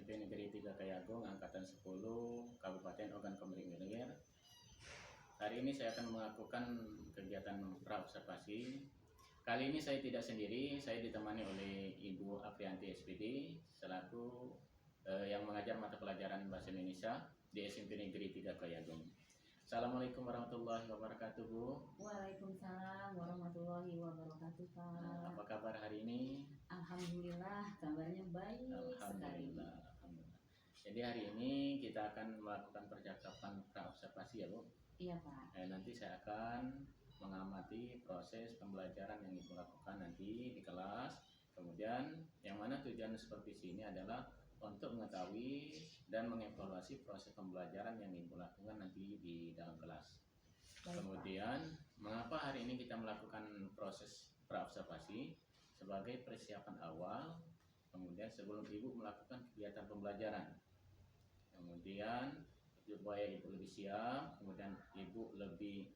SMP Negeri 3 Kayagung Angkatan 10 Kabupaten Ogan Komering Ilir. Hari ini saya akan melakukan kegiatan pra-observasi. Kali ini saya tidak sendiri, saya ditemani oleh Ibu Aprianti SPD selaku yang mengajar mata pelajaran Bahasa Indonesia di SMP Negeri 3 Kayagung. Assalamualaikum warahmatullahi wabarakatuh, Bu. Waalaikumsalam warahmatullahi wabarakatuh, Pak. Apa kabar hari ini? Alhamdulillah, kabarnya baik sekali. Alhamdulillah. Jadi hari ini kita akan melakukan percakapan pra-observasi ya, Bu? Iya, Pak. Nanti saya akan mengamati proses pembelajaran yang Ibu lakukan nanti di kelas. Kemudian yang mana tujuan seperti ini adalah untuk mengetahui dan mengevaluasi proses pembelajaran yang Ibu lakukan nanti di dalam kelas. Baik, Kemudian mengapa hari ini kita melakukan proses pra-observasi sebagai persiapan awal, kemudian sebelum Ibu melakukan kegiatan pembelajaran. Kemudian supaya Ibu lebih siap, kemudian Ibu lebih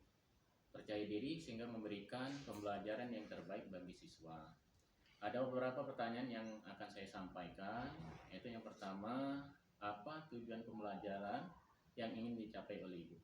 percaya diri sehingga memberikan pembelajaran yang terbaik bagi siswa. Ada beberapa pertanyaan yang akan saya sampaikan, yaitu yang pertama, apa tujuan pembelajaran yang ingin dicapai oleh Ibu?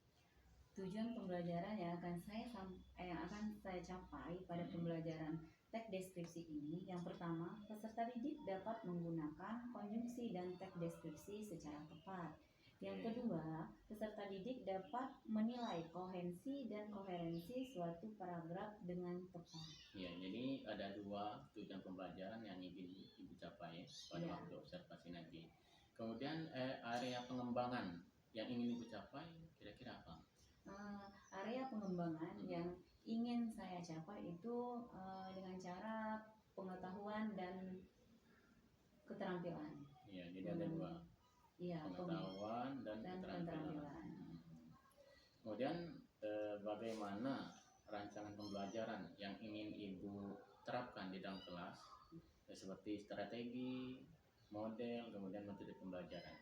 Tujuan pembelajaran yang akan saya capai pada pembelajaran teks deskripsi ini, yang pertama, peserta didik dapat menggunakan konjungsi dan teks deskripsi secara tepat. Yang kedua, peserta didik dapat menilai kohensi dan koherensi suatu paragraf dengan tepat. Ya, jadi ada dua tujuan pembelajaran yang ingin Ibu capai pada waktu observasi nanti. Kemudian area pengembangan yang ingin Ibu capai kira-kira apa? Area pengembangan yang ingin saya capai itu dengan cara pengetahuan dan keterampilan. Ya, jadi ada dua. Iya, pengetahuan dan keterampilan. Kemudian bagaimana rancangan pembelajaran yang ingin Ibu terapkan di dalam kelas, seperti strategi, model, kemudian metode pembelajaran?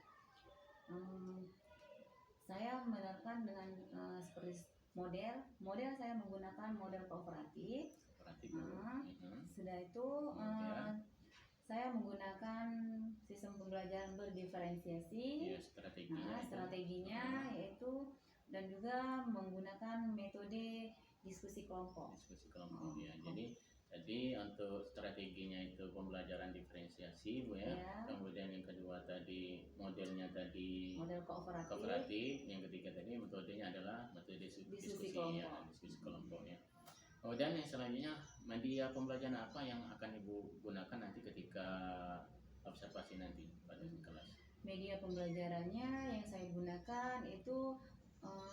Saya menerapkan dengan seperti model saya menggunakan model kooperatif. Sudah itu saya menggunakan sistem pembelajaran berdiferensiasi. Ya, strateginya yaitu dan juga menggunakan metode diskusi kelompok. Ya. Jadi untuk strateginya itu pembelajaran diferensiasi, Bu ya. Kemudian yang kedua tadi modelnya tadi model kooperatif. Yang ketiga tadi metodenya adalah metode diskusi kelompok ya. Kemudian yang selanjutnya, media pembelajaran apa yang akan Ibu gunakan nanti ketika observasi nanti pada kelas? Media pembelajarannya yang saya gunakan itu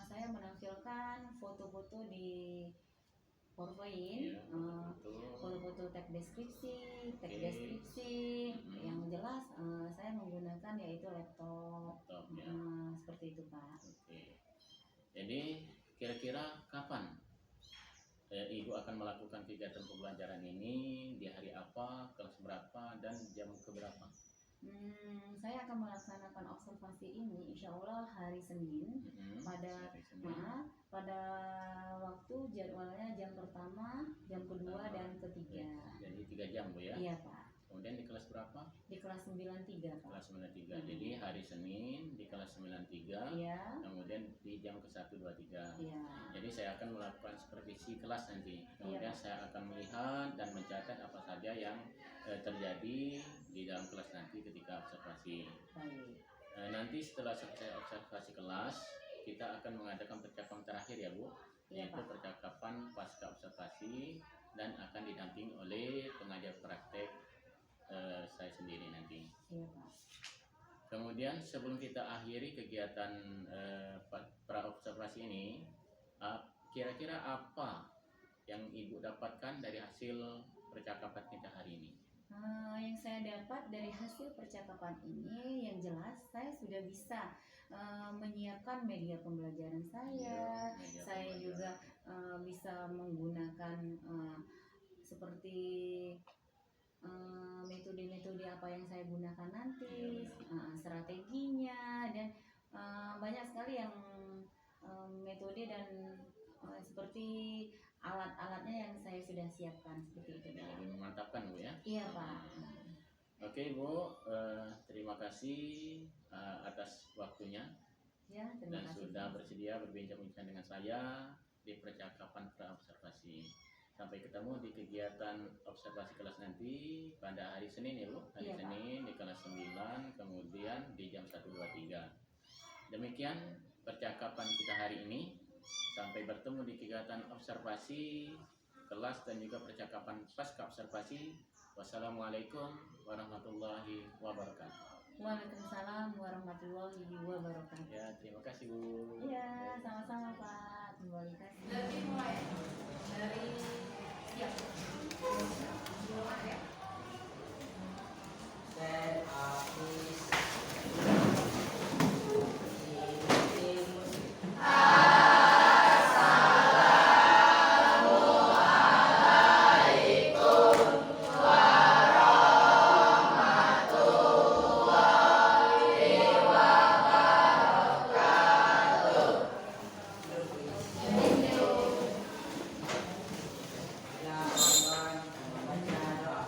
saya menampilkan foto-foto di PowerPoint, foto-foto teks deskripsi, yang jelas saya menggunakan yaitu laptop ya. Seperti itu, Pak. Jadi kira-kira kapan Ibu akan melakukan kegiatan pembelajaran ini, di hari apa, kelas berapa, dan jam keberapa? Saya akan melaksanakan observasi ini insya Allah hari Senin, pada waktu jadwalnya jam pertama, jam kedua, dan ketiga. Jadi 3 jam, Bu ya? Iya, Pak. Kemudian di kelas berapa? Di kelas 93, Pak. Kelas 93. Jadi hari Senin di kelas 93. Iya. Kemudian di jam ke-1, 2, 3. Iya. Jadi saya akan melakukan supervisi kelas nanti. Kemudian saya akan melihat dan mencatat apa saja yang terjadi di dalam kelas nanti ketika observasi. Baik. Nanti setelah selesai observasi kelas, kita akan mengadakan percakapan terakhir ya, Bu. Yaitu percakapan pasca observasi dan akan didampingi oleh pengajar praktek saya sendiri nanti. Iya, Pak. Kemudian sebelum kita akhiri kegiatan pra-observasi ini, kira-kira apa yang Ibu dapatkan dari hasil percakapan kita hari ini? Yang saya dapat dari hasil percakapan ini, yang jelas saya sudah bisa menyiapkan media pembelajaran saya. Saya juga bisa menggunakan seperti metode-metode apa yang saya gunakan nanti, strateginya, dan banyak sekali yang metode dan seperti alat-alatnya yang saya sudah siapkan seperti itu. Lebih memantapkan, Bu ya? Iya, Pak. Oke Bu, terima kasih atas waktunya Ya, terima dan kasih. sudah bersedia berbincang-bincang dengan saya di percakapan praobservasi. Sampai ketemu di kegiatan observasi kelas nanti pada hari Senin ya Bu, hari Iya, Pak. Senin di kelas 9, kemudian di jam 1.23. Demikian percakapan kita hari ini. Sampai bertemu di kegiatan observasi kelas dan juga percakapan pasca observasi. Wassalamualaikum warahmatullahi wabarakatuh. Waalaikumsalam warahmatullahi wabarakatuh. Ya, terima kasih Bu. Iya, sama-sama Pak. Kembali kasih. Dari mulai dari siap. Stand up, please. Ya, kawan-kawan, membaca doa.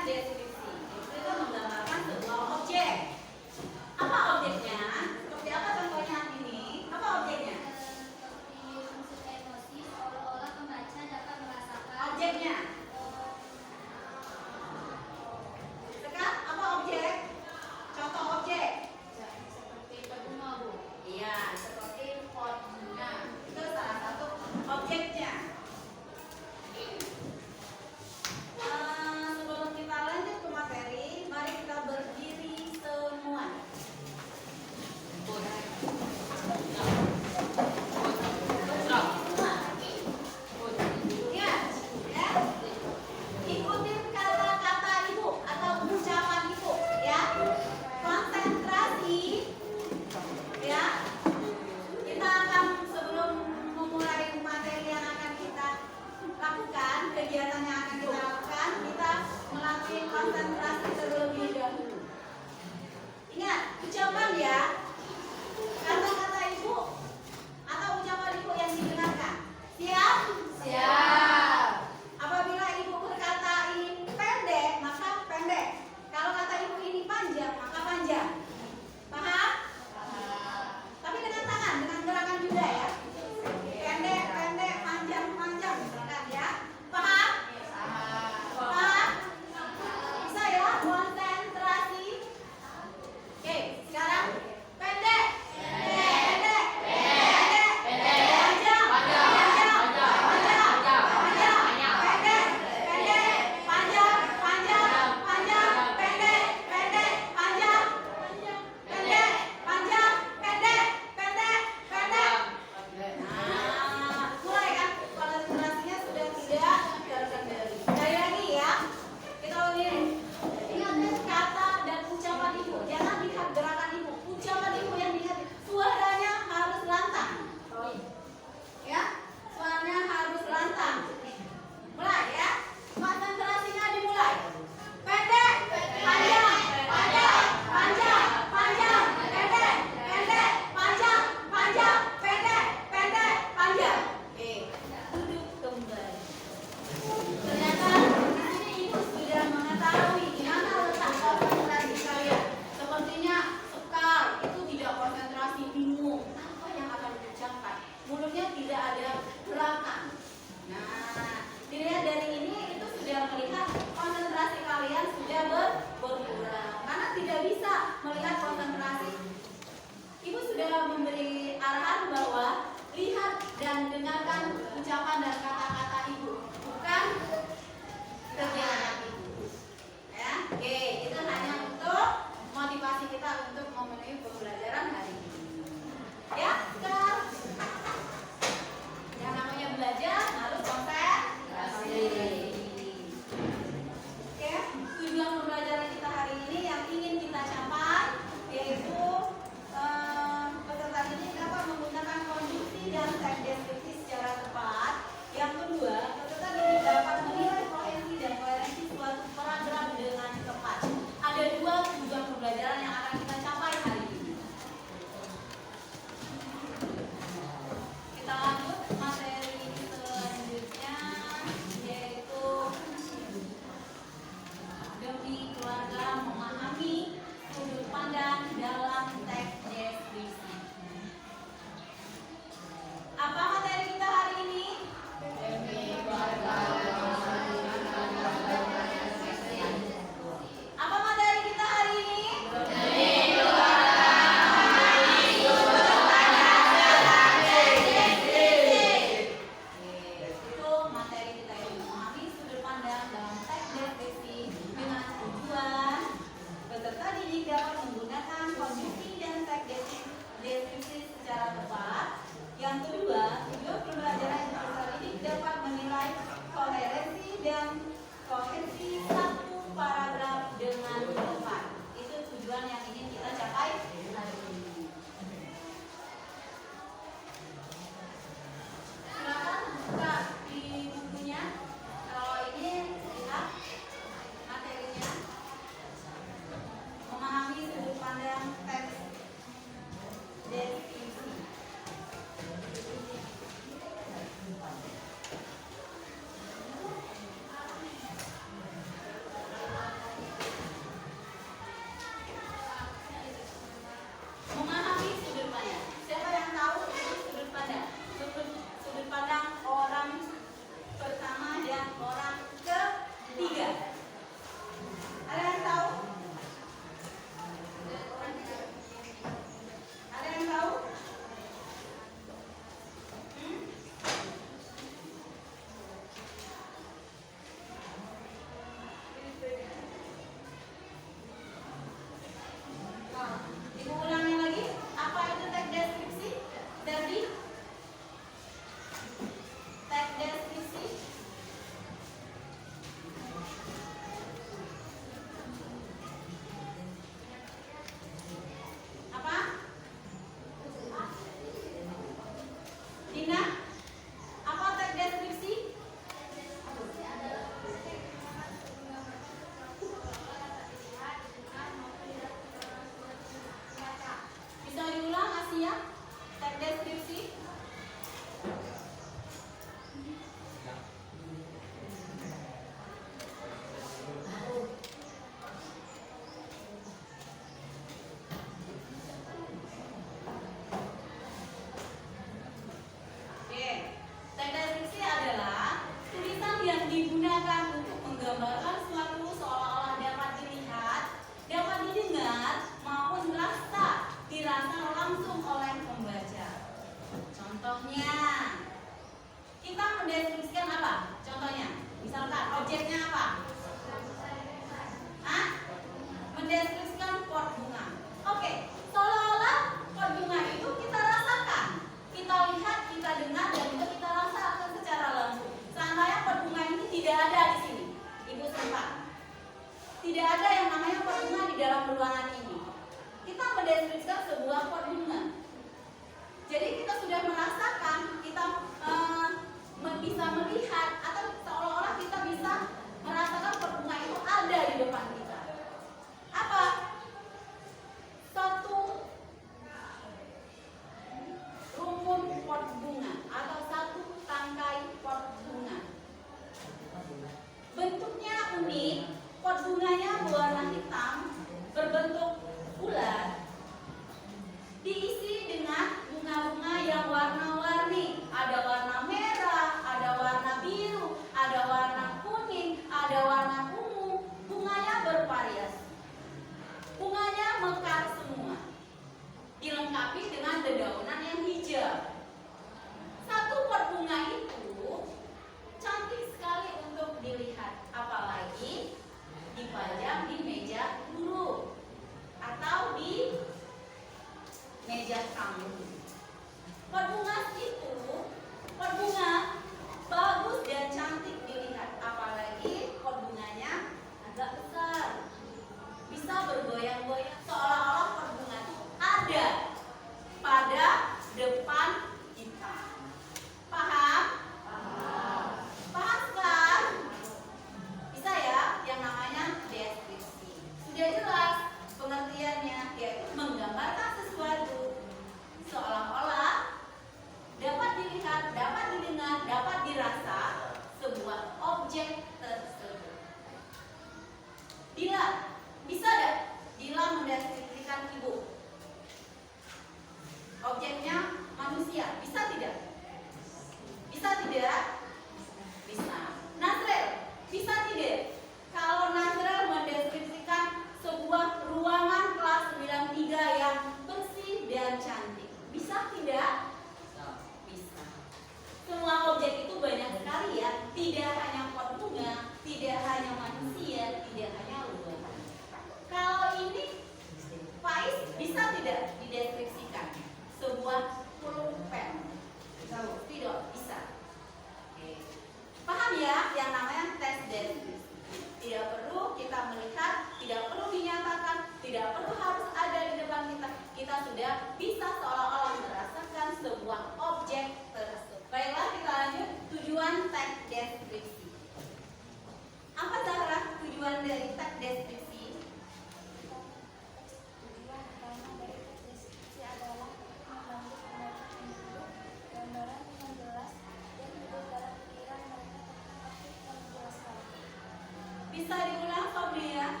Bisa diulang Fabri ya.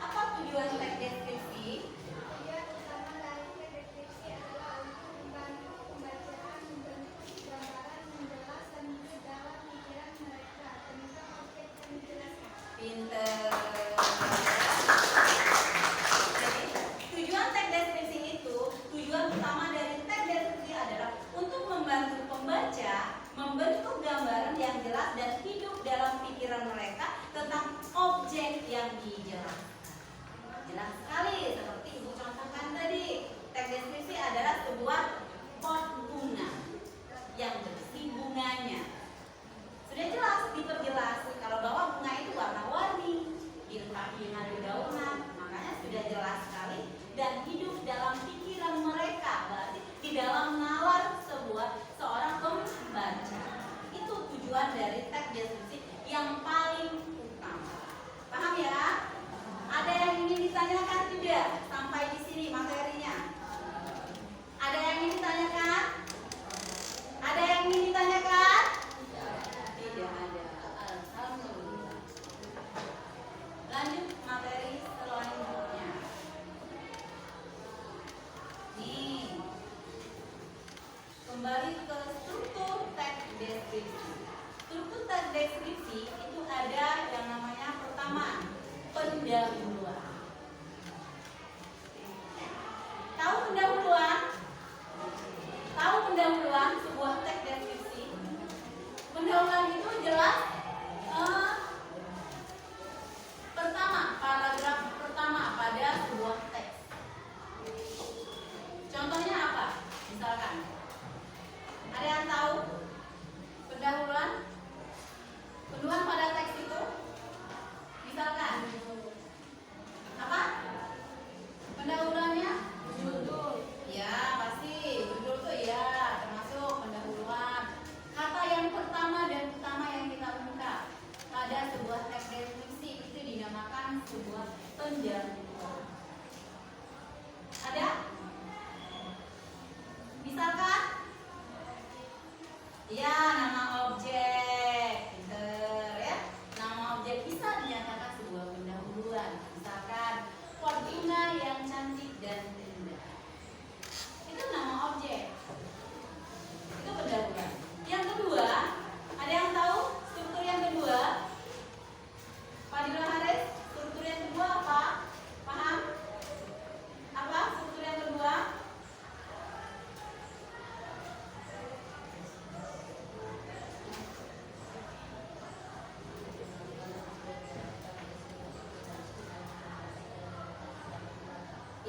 Apa tujuan teks deskripsi? Tujuan utama dari teks deskripsi adalah untuk membantu pembaca membentuk gambaran menjelas dan dalam pikiran mereka tentang objek yang dijelaskan. Pinter. Jadi, tujuan teks deskripsi itu, tujuan utama dari teks deskripsi adalah untuk membantu pembaca membentuk gambaran yang jelas dan hidup dalam pikiran mereka tentang objek yang dijelaskan. Jelas sekali, seperti Ibu contohkan tadi. Teks deskripsi adalah sebuah pot bunga yang berisi bunganya. Sudah jelas, diperjelas kalau bahwa bunga itu warna-warni, dilengkapi dengan dedaunan, makanya sudah jelas sekali dan hidup dalam pikiran mereka, berarti di dalam nalar seorang pembaca. Itu tujuan dari teks deskripsi yang paling utama. Paham ya? Ada yang ingin ditanyakan tidak sampai di sini materinya? Ada yang ingin ditanyakan? Ada yang ingin ditanyakan? Tidak ada. Alhamdulillah. Lanjut materi selanjutnya. Nih, kembali ke struktur teks deskripsi. Struktur teks deskripsi itu ada yang namanya pertama, pendahuluan. Tahu pendahuluan? Tahu pendahuluan sebuah teks deskripsi? Pendahuluan itu jelas pertama, paragraf pertama pada sebuah teks. Contohnya apa? Misalkan, ada yang tahu pendahuluan? Pendahuluan pada teks itu? Misalkan, apa? Pendahuluannya? Judul. Ya, pasti. Judul tuh ya, termasuk pendahuluan. Kata yang pertama dan utama yang kita ungkap pada sebuah teks deskripsi itu dinamakan sebuah pendahuluan. Ada? Misalkan? Ya, nama objek. Pinter ya. Nama objek bisa dinyatakan sebuah pendahuluan. Misalkan pot bunga yang cantik dan indah. Itu nama objek. Itu pendahuluan. Yang kedua, ada yang tahu struktur yang kedua? Fadila Haris, struktur yang kedua apa? Paham? Apa struktur yang kedua?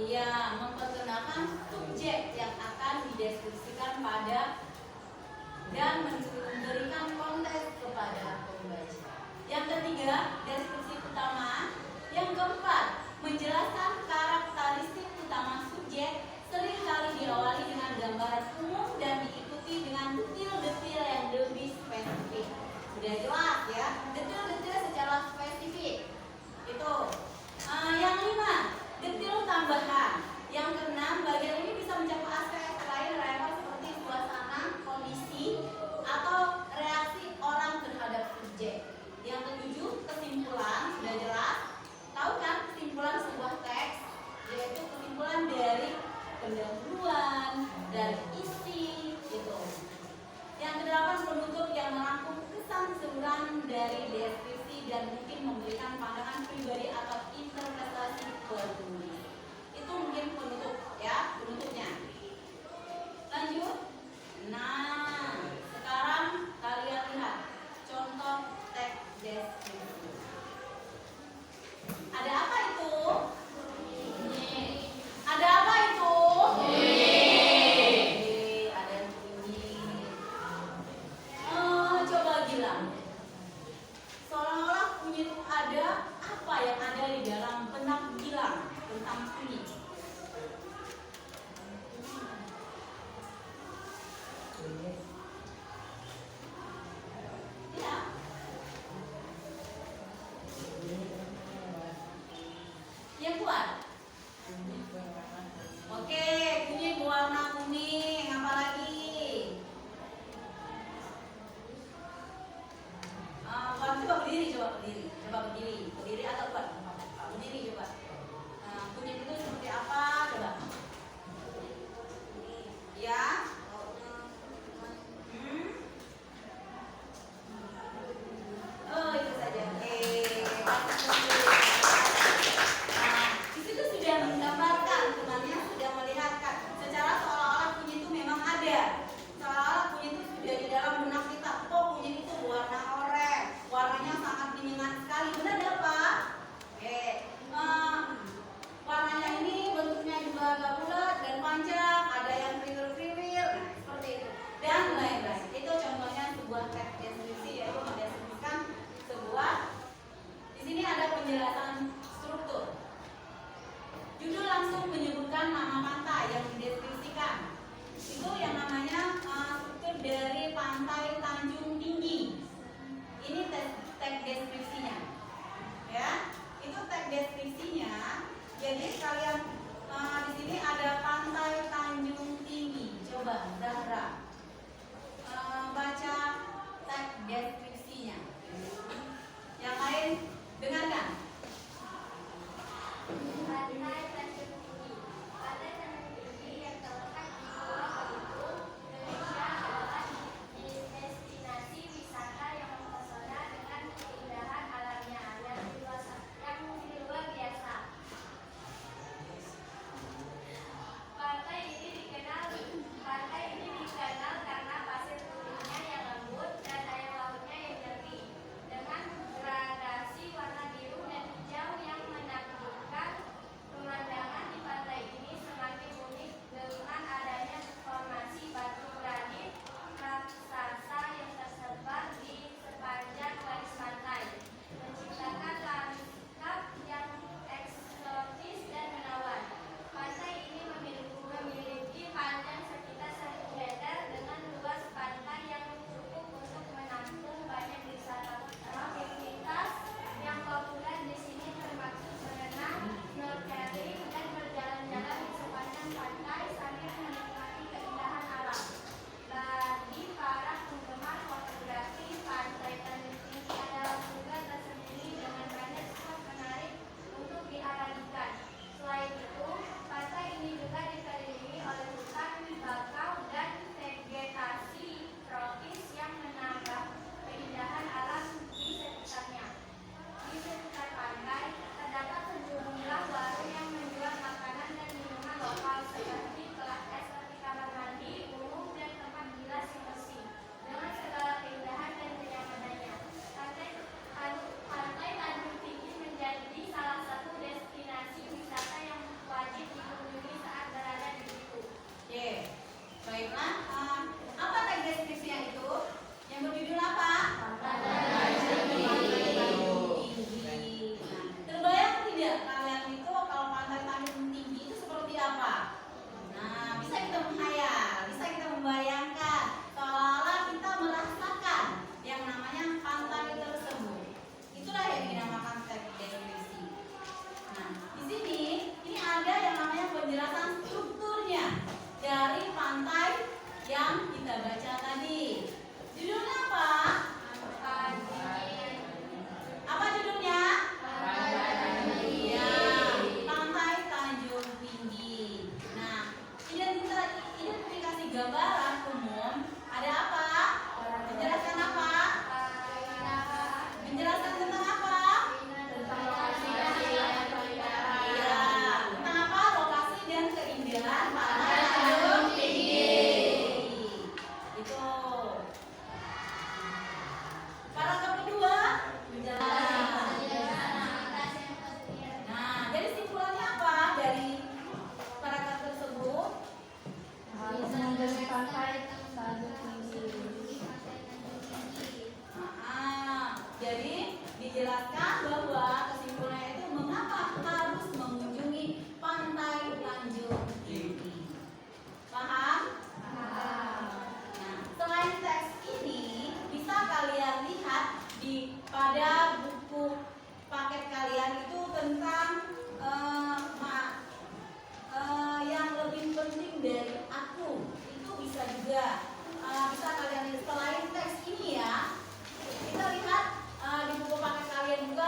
Iya, memperkenalkan subjek yang akan dideskripsikan pada dan memberikan konteks kepada pembaca. Yang ketiga, deskripsi utama. Yang keempat, menjelaskan karakteristik utama subjek, seringkali diawali dengan gambaran umum dan diikuti dengan detail-detail yang lebih spesifik. Sudah jelas ya, detail-detail secara spesifik. Itu. Yang lima, detail tambahan. Yang keenam, bagian ini bisa mencakup aspek lain relevan seperti suasana, kondisi, atau reaksi orang terhadap subjek. Yang ketujuh, kesimpulan. Sudah jelas? Tahu kan kesimpulan sebuah teks? Yaitu kesimpulan dari pendahuluan, dari isi, gitu. Yang kedelapan, penutup yang merangkum kesan keseluruhan dari deskripsi dan mungkin memberikan pandangan pribadi atau interpretasi penulis. Itu mungkin penutup ya, penutupnya. Lanjut. Nah, sekarang kalian lihat contoh teks deskripsi. Ada apa itu? Ada apa itu? Ada yang bunyi. Coba bilang. Seolah-olah bunyi itu ada apa yang ada di dalam benak Gilang tentang bunyi? Ya. Yang kuat. Oke, bunyi berwarna kuning. Apa lagi? Coba berdiri, coba berdiri. Coba berdiri, berdiri atau buat berdiri coba. Kunyit itu seperti apa? Coba. Ya. Oh, itu saja. Oke. Di situ sudah menggambarkan, temannya sudah melihatkan. Secara seolah-olah kunyit itu memang ada. Seolah-olah kunyit itu sudah di dalam benak kita. Oh, kunyit itu warna oranye, warnanya sangat dingin sekali. Benar nggak Pak? Oke. Warnanya ini bentuknya juga agak bulat dan panjang. Ada yang kriwil-kriwil, seperti itu. Dan lain-lain. Itu contohnya sebuah teks deskripsi, yaitu mendeskripsikan sebuah. Di sini ada penjelasan struktur. Judul langsung menyebutkan nama pantai yang dideskripsikan. Itu yang namanya struktur dari Pantai Tanjung Tinggi. Ini teks deskripsinya. Ya, itu teks deskripsinya. Jadi kalian di sini ada Pantai Tanjung Tinggi. Coba Zahra baca teks deskripsinya. Yang lain dengarkan. Pantai Tanjung Tinggi. Pantai Tanjung Tinggi yang terletak di Pulau Belitung, Indonesia adalah destinasi wisata yang mempesona dengan keindahan alamnya yang luar biasa. Pantai ini dikenal karena pasir putihnya yang lembut dan air lautnya yang jernih, dengan gradasi warna biru dan hijau yang menakjubkan. Pemandangan di pantai ini semakin unik dengan adanya formasi batu granit raksasa yang tersebar di sepanjang garis pantai, menciptakan lanskap yang eksotis dan menawan. Pantai ini memiliki panjang sekitar 1 meter dengan luas pantai yang cukup untuk menampung banyak wisatawan. Aktivitas yang populer di sini termasuk berenang, snorkeling, dan berjalan-jalan di sepanjang pantai sambil menikmati keindahan alam. Bagi para penggemar fotografi, Pantai Tanjung Tinggi adalah juga tersendiri dengan banyak spot menarik untuk diabadikan. Selain itu, pantai ini juga dikelilingi oleh hutan bakau dan vegetasi tropis yang menambah keindahan alam di sekitarnya. Di sekitar pantai terdapat sejumlah warung yang menjual makanan dan minuman lokal seperti kelas es, kamar mandi umum, dan tempat bilas yang bersih dengan segala keindahan dan kenyamanannya. Pantai Tanjung Tinggi menjadi salah satu destinasi wisata yang wajib dikunjungi saat berada di situ. Oke, baiklah. Apa teks deskripsinya itu? Yang berjudul apa? Pantai Tanjung Tinggi. Nah, terbayang tidak kalian itu kalau Pantai Tanjung Tinggi itu seperti apa? Nah, bisa kita menghayal, bisa kita membayangkan, seolah-olah kita merasakan yang namanya pantai tersebut. Itulah yang dinamakan teks deskripsi. Nah, di sini ini ada yang namanya penjelasan strukturnya dari pantai yang kita baca tadi. Judulnya apa? Apa judulnya? Ya, Pantai Tanjung Tinggi. Nah, identifikasi gambaran umum ada apa? Menjelaskan apa? Menjelaskan tentang apa? Iya, tentang apa? Lokasi dan keindahan Pantai Tanjung Tinggi. Itu. Paragraf kedua, menjelaskan. Nah, jadi simpulannya apa dari paragraf tersebut? Jadi dijelaskan bahwa kesimpulannya itu mengapa harus mengunjungi Pantai Tanjung Tinggi. Paham? Nah, selain teks ini bisa kalian lihat pada buku paket kalian itu tentang yang lebih penting dari aku. Itu bisa juga bisa kalian lihat selain teks ini ya. Kita lihat di buku paket kalian juga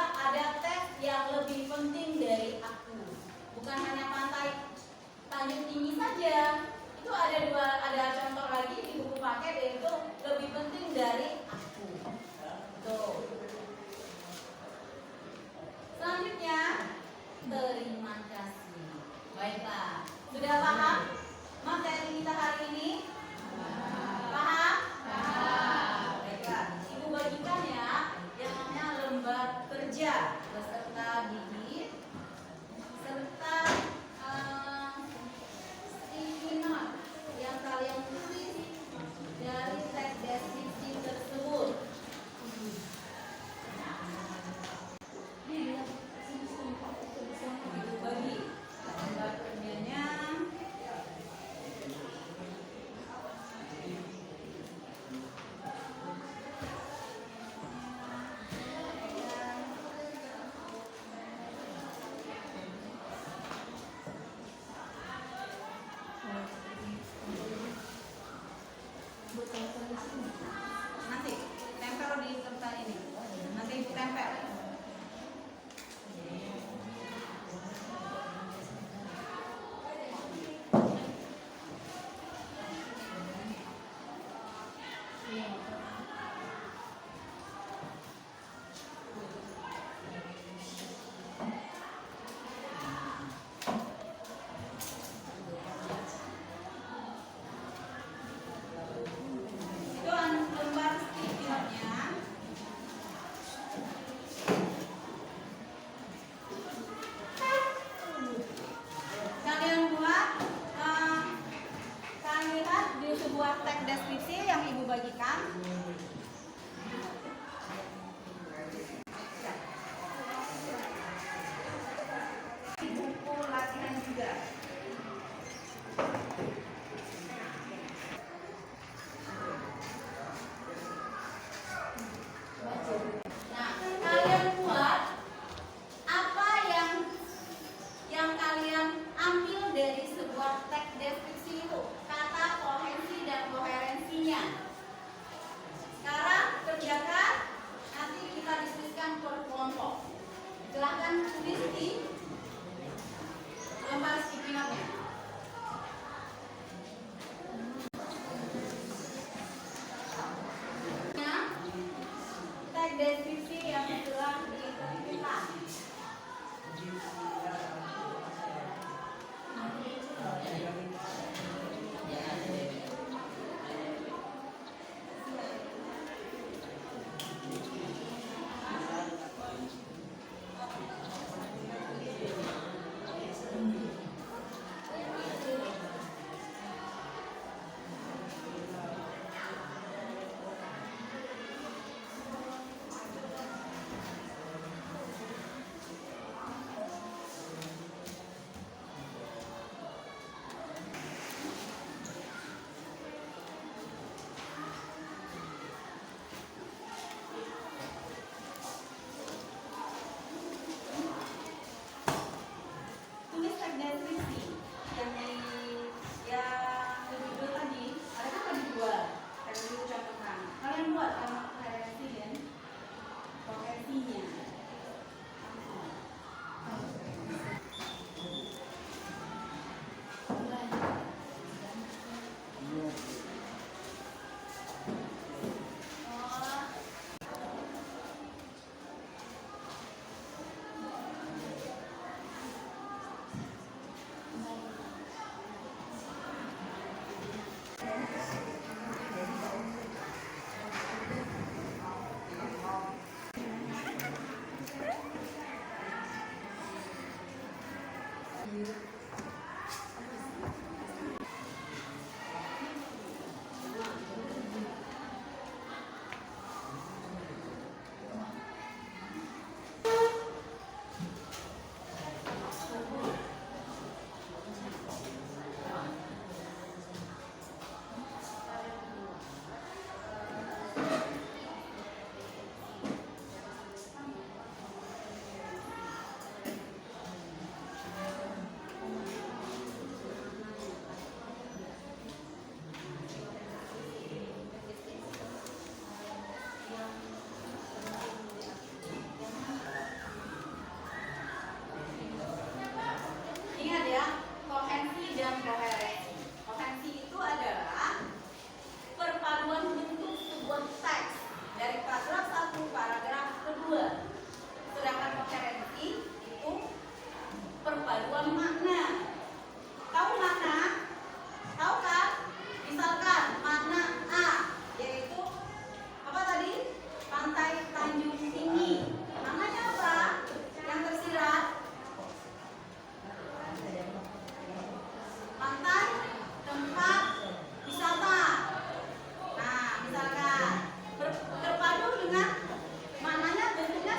1 paragraf kedua. Sedangkan koherensi itu perpaduan makna. Tahu makna? Tahu kan? Misalkan makna A yaitu apa tadi? Pantai Tanjung Tinggi. Maknanya apa? Yang tersirat pantai tempat wisata. Nah, misalkan terpadu dengan maknanya bentuknya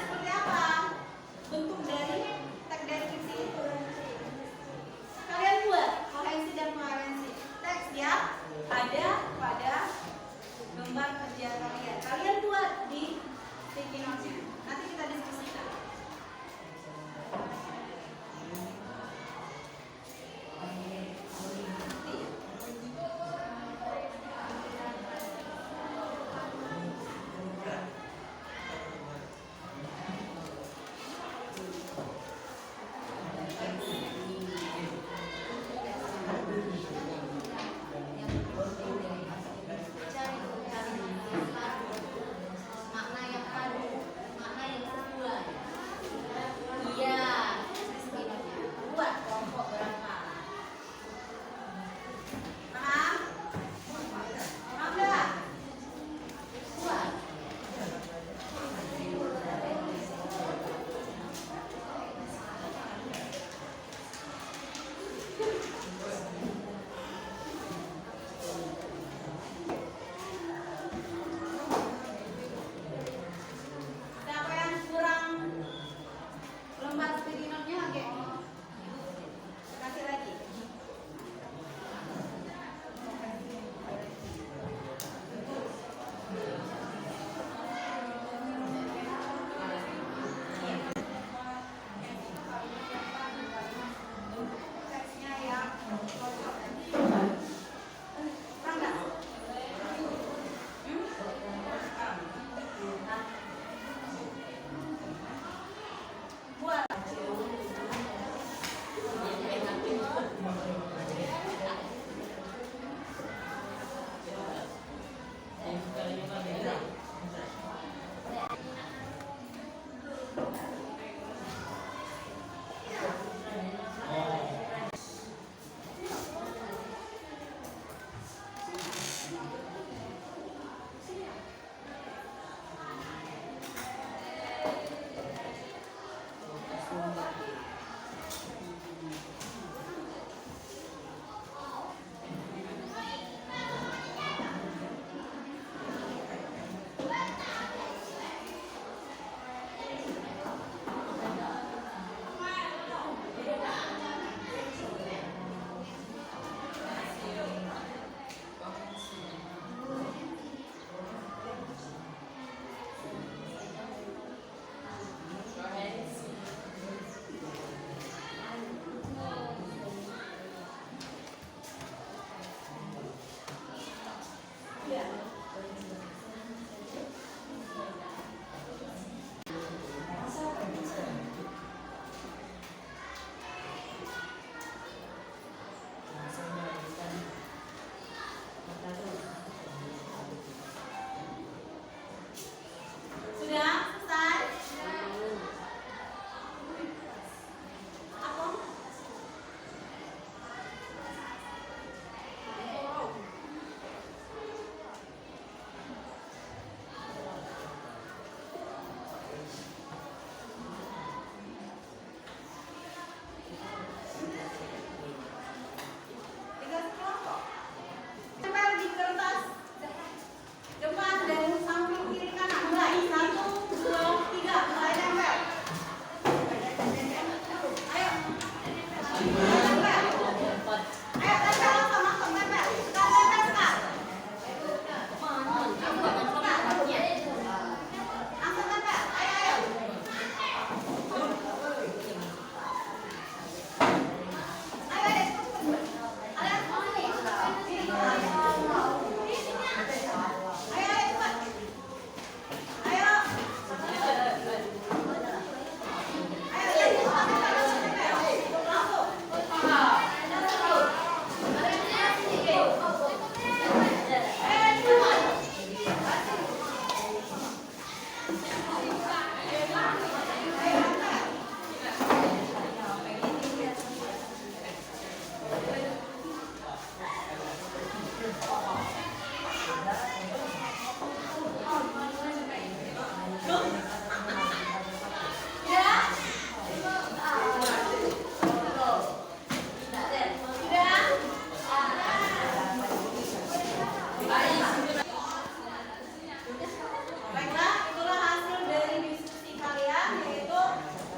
Baiklah, itulah hasil dari diskusi kalian, yaitu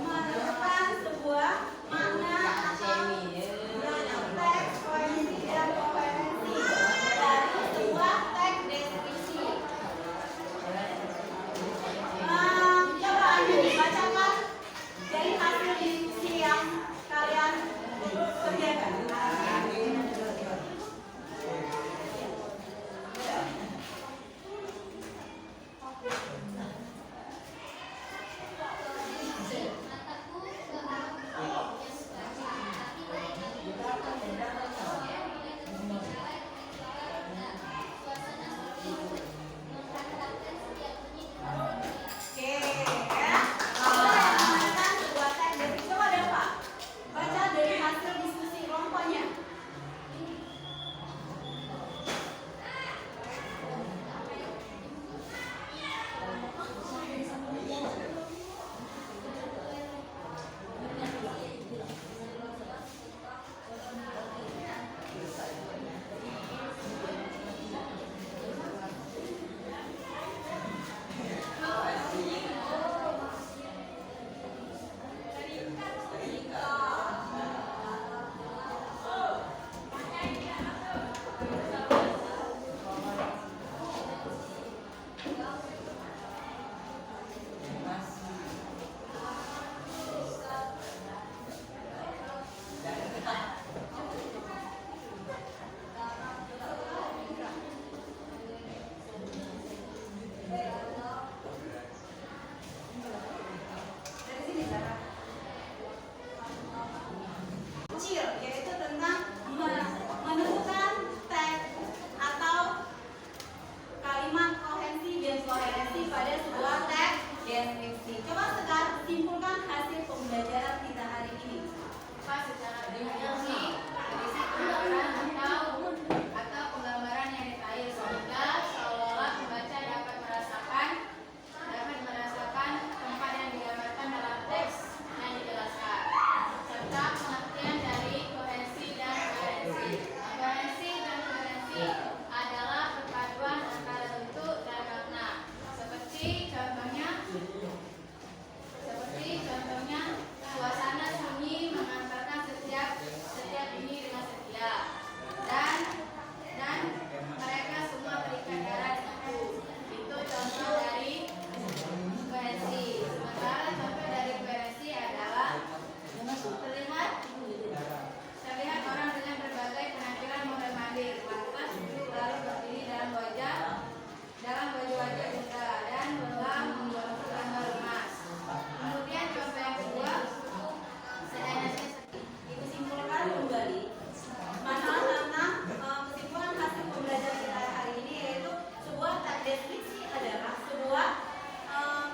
menentukan sebuah makna atau teks, koherensi dan koherensi dari sebuah teks deskripsi. Coba Anda dibacakan dari hasil diskusi yang kalian kerjakan. Oke, ya. Kalau yang menggunakan sebuah teks deskripsi, coba deh Pak, baca dari hasil diskusi kelompoknya. Dari sini Zara. Kecil, yaitu tentang menentukan teks atau kalimat koherensi dan koherensi pada sebuah teks deskripsi. Coba sekarang simpulkan hasil pembelajaran kita hari ini. Pak, secara definisi berisi gambaran atau penggambaran yang detail sehingga seolah-olah pembaca dapat merasakan tempat yang digambarkan dalam teks yang dijelaskan, serta pengertian dari koherensi dan koherensi. Koherensi dan koherensi adalah perpaduan antara bentuk dan makna. Seperti contohnya suasana sunyi mengantarkan setiap ini dengan setia, dan mereka semua terikat darah denganku. Itu contoh dari koherensi. Sementara contoh dari koherensi adalah terlihat orang dengan berbagai penampilan mondar-mandir, lantas duduk lalu berdiri dalam wajah-wajah muda dan berulang membuat gambar emas. Kemudian contoh yang kedua, seenaknya Ibu simpulkan kembali masalah tentang kesimpulan hasil pembelajaran kita hari ini, yaitu sebuah teks deskripsi adalah sebuah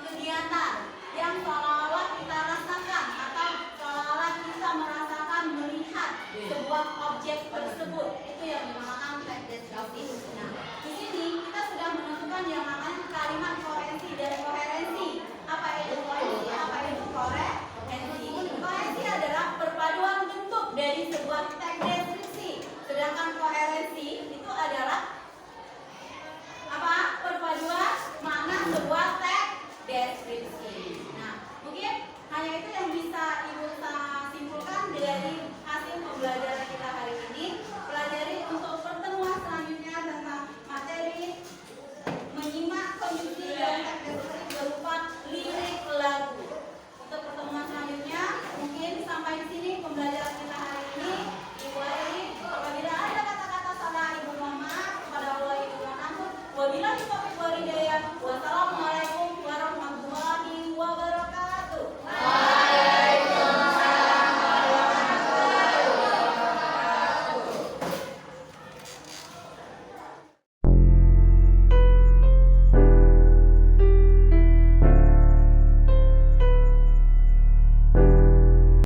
kegiatan yang seolah-olah kita rasakan atau seolah-olah kita merasakan melihat sebuah objek tersebut. Itu yang dinamakan teks deskripsi. Nah, di sini kita sudah menentukan yang namanya kalimat koherensi dan koherensi. Apa itu koherensi? Apa itu koherensi? Koherensi adalah perpaduan bentuk dari sebuah teks deskripsi. Sedangkan koherensi itu adalah apa? Perpaduan makna sebuah teks deskripsi. Nah, mungkin hanya itu